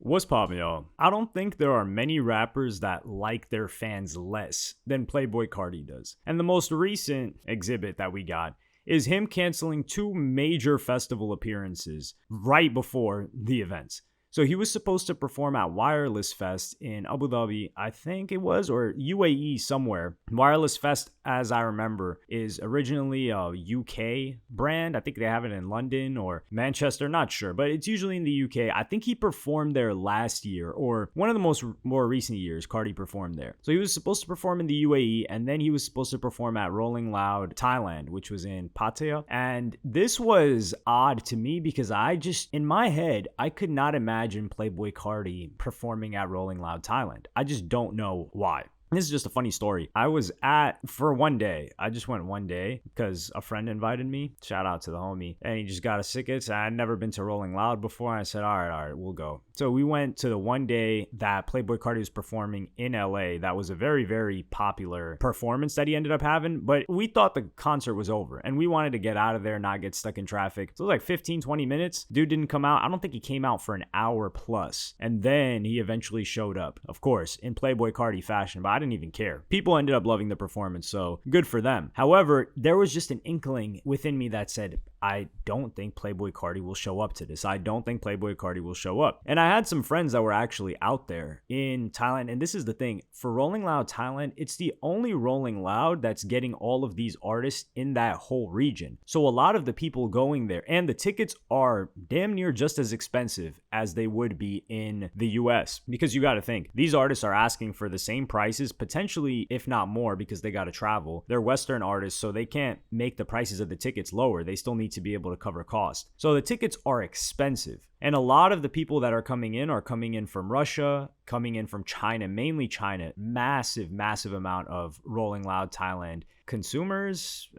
What's poppin', y'all? I don't think there are many rappers that like their fans less than Playboi Carti does. And the most recent exhibit that we got is him canceling two major festival appearances right before the events. So he was supposed to perform at Wireless Fest in Abu Dhabi, I think it was, or UAE somewhere. Wireless Fest, as I remember, is originally a UK brand. I think they have it in London or Manchester, not sure, but it's usually in the UK. I think he performed there last year, or one of the more recent years, Cardi performed there. So he was supposed to perform in the UAE, and then he was supposed to perform at Rolling Loud Thailand, which was in Pattaya. And this was odd to me because in my head, I could not imagine Playboi Carti performing at Rolling Loud Thailand. I just don't know why. This is just a funny story. I was for one day. I just went one day because a friend invited me. Shout out to the homie. And he just got us tickets. I had never been to Rolling Loud before. And I said, all right, we'll go. So we went to the one day that Playboi Carti was performing in LA. That was a very, very popular performance that he ended up having. But we thought the concert was over and we wanted to get out of there, not get stuck in traffic. So it was like 15, 20 minutes. Dude didn't come out. I don't think he came out for an hour plus. And then he eventually showed up, of course, in Playboi Carti fashion. But I didn't even care. People ended up loving the performance, so good for them. However, there was just an inkling within me that said, I don't think Playboi Carti will show up to this. I don't think Playboi Carti will show up. And I had some friends that were actually out there in Thailand. And this is the thing. For Rolling Loud Thailand, it's the only Rolling Loud that's getting all of these artists in that whole region. So a lot of the people going there, and the tickets are damn near just as expensive as they would be in the US. Because you got to think, these artists are asking for the same prices, potentially, if not more, because they got to travel. They're Western artists, so they can't make the prices of the tickets lower. They still need to be able to cover cost. So the tickets are expensive. And a lot of the people that are coming in from Russia, coming in from China, mainly China. Massive, massive amount of Rolling Loud Thailand consumers,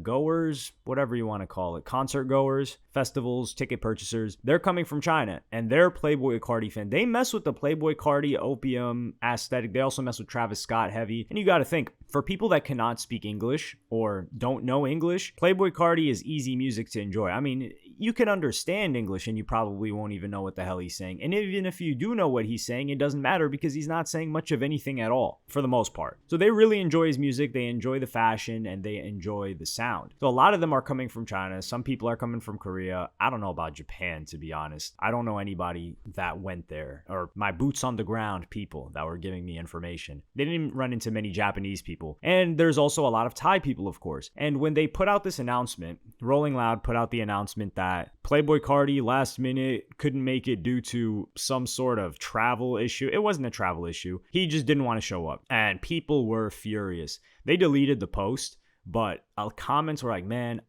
goers, whatever you want to call it, concert goers, festivals, ticket purchasers. They're coming from China and they're Playboi Carti fan. They mess with the Playboi Carti opium aesthetic. They also mess with Travis Scott heavy. And you got to think, for people that cannot speak English or don't know English, Playboi Carti is easy music to enjoy. I mean, you can understand English and you probably won't even know what the hell he's saying. And even if you do know what he's saying, it doesn't matter because he's not saying much of anything at all for the most part. So they really enjoy his music. They enjoy the fashion and they enjoy the sound. So a lot of them are coming from China. Some people are coming from Korea. I don't know about Japan, to be honest. I don't know anybody that went there, or my boots on the ground people that were giving me information. They didn't even run into many Japanese people. And there's also a lot of Thai people, of course. And when they put out this announcement, Rolling Loud put out the announcement that Playboi Carti last minute couldn't make it due to some sort of travel issue. It wasn't a travel issue. He just didn't want to show up. And people were furious. They deleted the post, but comments were like, man,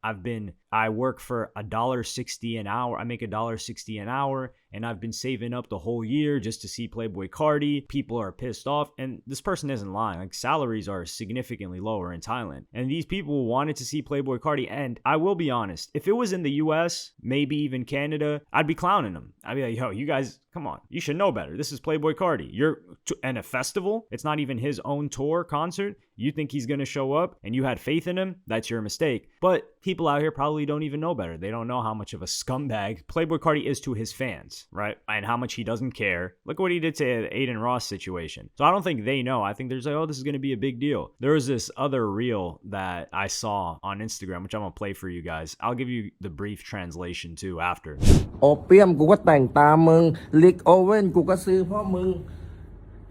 I work for $1.60 an hour. I make $1.60 an hour, and I've been saving up the whole year just to see Playboi Carti. People are pissed off, and this person isn't lying. Like, salaries are significantly lower in Thailand, and these people wanted to see Playboi Carti. And I will be honest, if it was in the US, maybe even Canada, I'd be clowning them. I'd be like, yo, you guys, come on, you should know better. This is Playboi Carti. And a festival, it's not even his own tour concert. You think he's gonna show up, and you had faith in him? That's your mistake. But people out here probably don't even know better. They don't know how much of a scumbag Playboi Carti is to his fans, right? And how much he doesn't care. Look what he did to the Aiden Ross situation. So I don't think they know. I think there's like, oh, this is going to be a big deal. There was this other reel that I saw on Instagram, which I'm going to play for you guys. I'll give you the brief translation too after. โอเปียมกูก็แต่งตามมึงลิกโอเว่นกูก็ซื้อเพราะมึง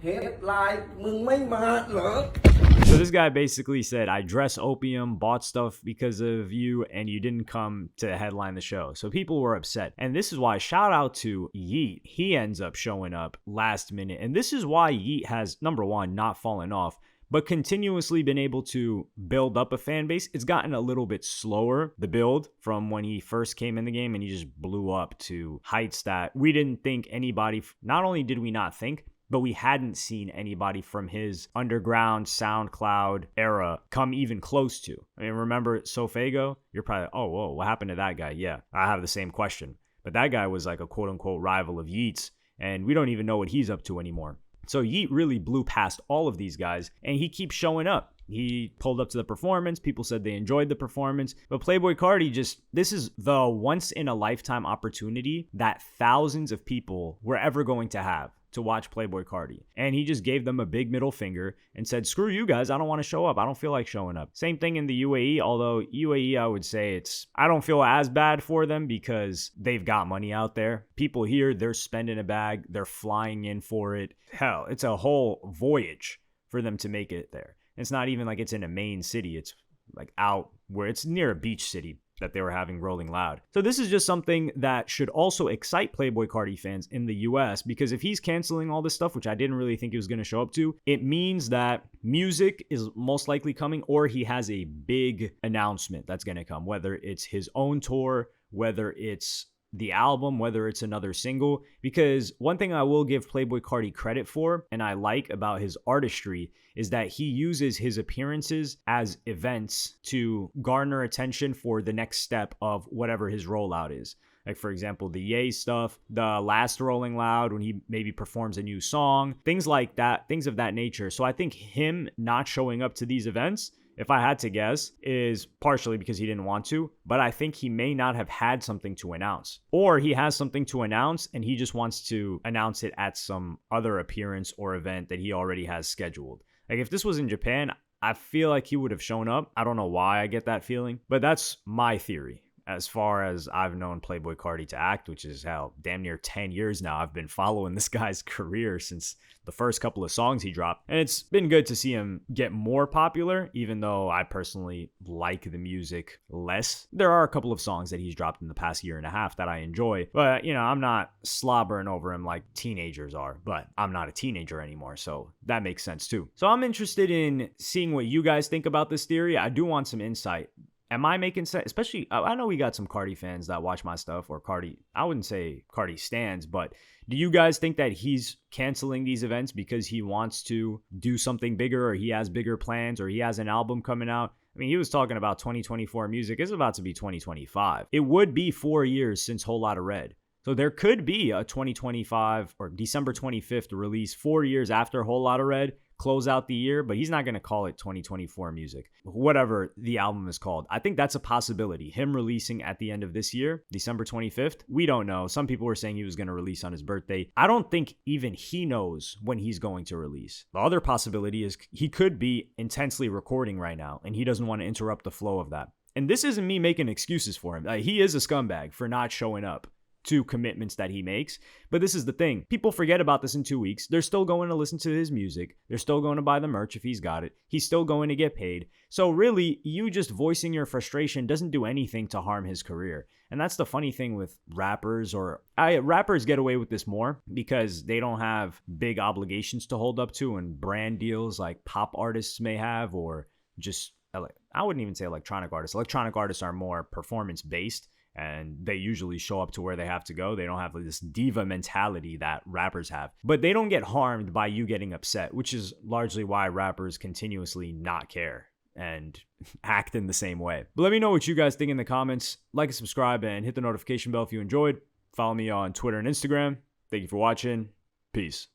เฮดไลน์มึงไม่มาเหรอ So this guy basically said, I dress opium, bought stuff because of you, and you didn't come to headline the show. So people were upset. And this is why, shout out to Yeet. He ends up showing up last minute. And this is why Yeet has, number one, not fallen off, but continuously been able to build up a fan base. It's gotten a little bit slower, the build, from when he first came in the game, and he just blew up to heights that we didn't think anybody, not only did we not think, but we hadn't seen anybody from his underground SoundCloud era come even close to. I mean, remember Sofago? You're probably, oh, whoa, what happened to that guy? Yeah, I have the same question. But that guy was like a quote-unquote rival of Yeats, and we don't even know what he's up to anymore. So Yeet really blew past all of these guys, and he keeps showing up. He pulled up to the performance. People said they enjoyed the performance. But Playboi Carti this is the once in a lifetime opportunity that thousands of people were ever going to have to watch Playboi Carti. And he just gave them a big middle finger and said, screw you guys, I don't want to show up. I don't feel like showing up. Same thing in the UAE, although UAE, I would say I don't feel as bad for them because they've got money out there. People here, they're spending a bag. They're flying in for it. Hell, it's a whole voyage for them to make it there. It's not even like it's in a main city. It's like out where it's near a beach city that they were having Rolling Loud. So this is just something that should also excite Playboi Carti fans in the US, because if he's canceling all this stuff, which I didn't really think he was going to show up to, it means that music is most likely coming, or he has a big announcement that's going to come, whether it's his own tour, whether it's the album, whether it's another single. Because one thing I will give Playboi Carti credit for, and I like about his artistry, is that he uses his appearances as events to garner attention for the next step of whatever his rollout is. Like, for example, the Ye stuff, the last Rolling Loud, when he maybe performs a new song, things like that, things of that nature. So I think him not showing up to these events, if I had to guess, is partially because he didn't want to, but I think he may not have had something to announce. Or he has something to announce and he just wants to announce it at some other appearance or event that he already has scheduled. Like, if this was in Japan, I feel like he would have shown up. I don't know why I get that feeling, but that's my theory. As far as I've known Playboi Carti to act, which is damn near 10 years now. I've been following this guy's career since the first couple of songs he dropped. And it's been good to see him get more popular, even though I personally like the music less. There are a couple of songs that he's dropped in the past year and a half that I enjoy. But, I'm not slobbering over him like teenagers are. But I'm not a teenager anymore, so that makes sense too. So I'm interested in seeing what you guys think about this theory. I do want some insight. Am I making sense? Especially, I know we got some Cardi fans that watch my stuff, or Cardi, I wouldn't say Cardi stans, but do you guys think that he's canceling these events because he wants to do something bigger, or he has bigger plans, or he has an album coming out? I mean, he was talking about 2024 music. It's about to be 2025. It would be 4 years since Whole Lotta Red. So there could be a 2025 or December 25th release 4 years after Whole Lotta Red, close out the year, but he's not going to call it 2024 music, whatever the album is called. I think that's a possibility. Him releasing at the end of this year, December 25th, we don't know. Some people were saying he was going to release on his birthday. I don't think even he knows when he's going to release. The other possibility is he could be intensely recording right now, and he doesn't want to interrupt the flow of that. And this isn't me making excuses for him. He is a scumbag for not showing up to commitments that he makes. But this is the thing. People forget about this in 2 weeks. They're still going to listen to his music. They're still going to buy the merch if he's got it. He's still going to get paid. So really, you just voicing your frustration doesn't do anything to harm his career. And that's the funny thing with rappers, rappers get away with this more because they don't have big obligations to hold up to and brand deals like pop artists may have, or just, I wouldn't even say electronic artists. Electronic artists are more performance based, and they usually show up to where they have to go. They don't have this diva mentality that rappers have. But they don't get harmed by you getting upset, which is largely why rappers continuously not care and act in the same way. But let me know what you guys think in the comments. Like and subscribe and hit the notification bell if you enjoyed. Follow me on Twitter and Instagram. Thank you for watching. Peace.